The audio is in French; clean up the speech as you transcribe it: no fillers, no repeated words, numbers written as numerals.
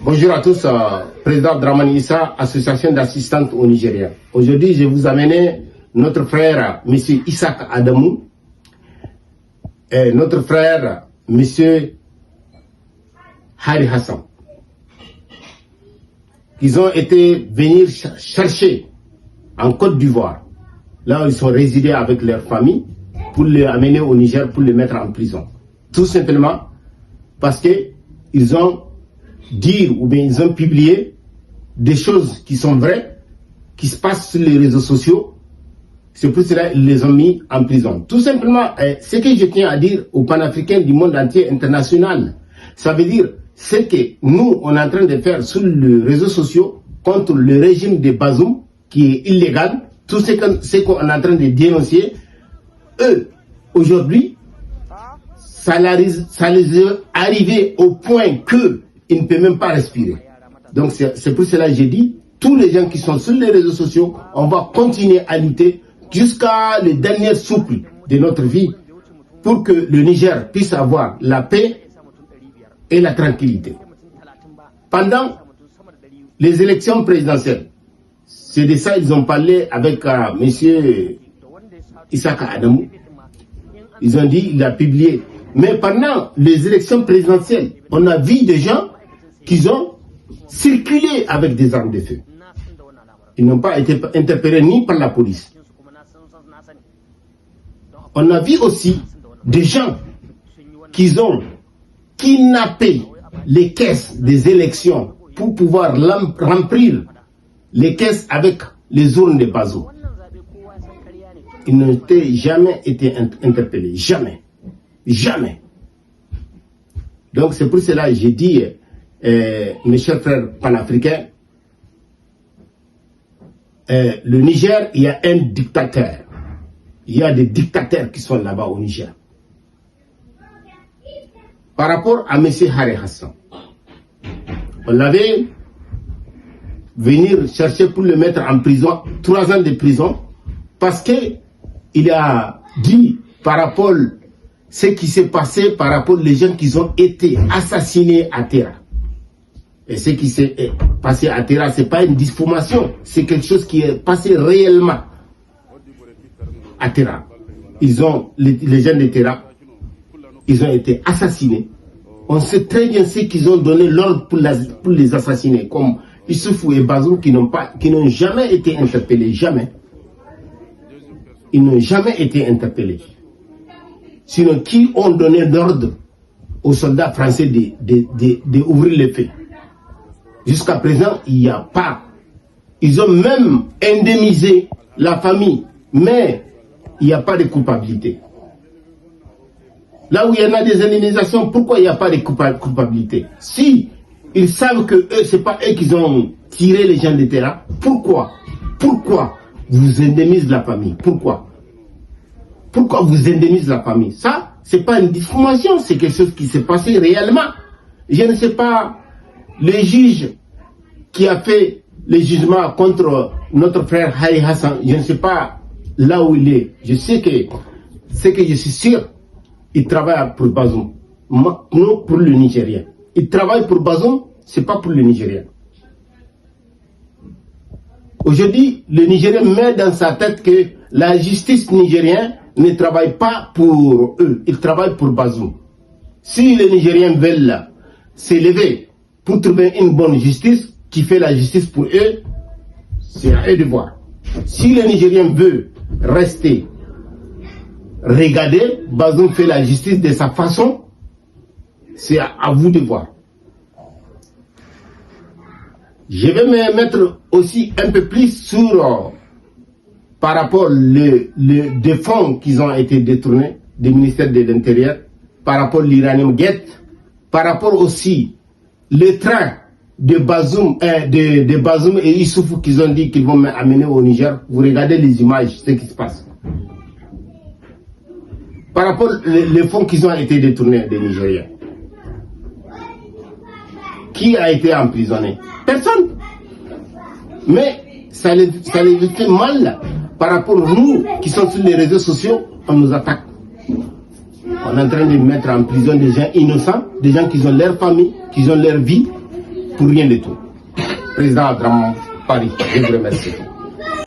Bonjour à tous, président Dramani Issa, association d'assistantes au Nigeria. Aujourd'hui, je vous amène notre frère, M. Isaac Adamou, et notre frère, M. Hari Hassan. Ils ont été venir chercher en Côte d'Ivoire, là où ils sont résidés avec leur famille, pour les amener au Niger, pour les mettre en prison. Tout simplement parce qu'ils ont dit ou bien ils ont publié des choses qui sont vraies, qui se passent sur les réseaux sociaux. C'est pour cela qu'ils les ont mis en prison. Tout simplement, ce que je tiens à dire aux panafricains du monde entier international, ça veut dire ce que nous, on est en train de faire sur les réseaux sociaux contre le régime de Bazoum, qui est illégal, tout ce qu'on est en train de dénoncer, eux, aujourd'hui, ça les est arrivé au point qu'ils ne peuvent même pas respirer. Donc c'est pour cela que j'ai dit, tous les gens qui sont sur les réseaux sociaux, on va continuer à lutter jusqu'à les derniers souffles de notre vie pour que le Niger puisse avoir la paix et la tranquillité. Pendant les élections présidentielles, c'est de ça qu'ils ont parlé avec M. Isaac Adamou. Ils ont dit, il a publié. Mais pendant les élections présidentielles, on a vu des gens qui ont circulé avec des armes de feu. Ils n'ont pas été interpellés ni par la police. On a vu aussi des gens qui ont kidnappé les caisses des élections pour pouvoir remplir les caisses avec les urnes de Bazoum. Ils n'ont jamais été interpellés. Jamais. Jamais. Donc c'est pour cela que j'ai dit, mes chers frères panafricains, le Niger, il y a un dictateur. Il y a des dictateurs qui sont là-bas au Niger. Par rapport à M. Hari Hassan, on l'avait venir chercher pour le mettre en prison, 3 ans de prison, parce qu'il a dit par rapport à ce qui s'est passé, par rapport aux gens qui ont été assassinés à Terra. Et ce qui s'est passé à Terra, ce n'est pas une diffamation, c'est quelque chose qui est passé réellement à Terra. Les gens de Terra, ils ont été assassinés. On sait très bien ce qu'ils ont donné l'ordre pour les assassiner, comme Issoufou et Bazoum qui n'ont jamais été interpellés, jamais. Ils n'ont jamais été interpellés. Sinon, qui ont donné l'ordre aux soldats français d'ouvrir les feux? Jusqu'à présent, il n'y a pas. Ils ont même indemnisé la famille, mais il n'y a pas de culpabilité. Là où il y en a des indemnisations, pourquoi il n'y a pas de culpabilité? Si ils savent que ce n'est pas eux qui ont tiré les gens de terrain, pourquoi vous indemnisez la famille? Pourquoi vous indemnisez la famille? Ça, ce n'est pas une diffamation, c'est quelque chose qui s'est passé réellement. Je ne sais pas, le juge qui a fait le jugement contre notre frère Hari Hassan, je ne sais pas là où il est. Je sais que je suis sûr, il travaille pour Bazoum, non pour le Nigérien. Il travaille pour Bazoum, ce n'est pas pour le Nigérien. Aujourd'hui, le Nigérien met dans sa tête que la justice nigérienne ne travaille pas pour eux, il travaille pour Bazoum. Si les Nigériens veulent s'élever pour trouver une bonne justice, qui fait la justice pour eux, c'est à eux de voir. Si les Nigériens veulent rester, regarder, Bazoum fait la justice de sa façon, c'est à vous de voir. Je vais me mettre aussi un peu plus sur par rapport des fonds qui ont été détournés du ministère de l'Intérieur, par rapport à l'Iranium Gate, par rapport aussi le train de Bazoum, de Bazoum et Issoufou qu'ils ont dit qu'ils vont amener au Niger. Vous regardez les images, ce qui se passe. Par rapport aux fonds qui ont été détournés des Nigériens. Qui a été emprisonné? Personne. Mais ça les fait mal par rapport à nous qui sommes sur les réseaux sociaux, on nous attaque. On est en train de mettre en prison des gens innocents, des gens qui ont leur famille, qui ont leur vie. pour rien du tout. Président Abdraman, Paris, je vous remercie.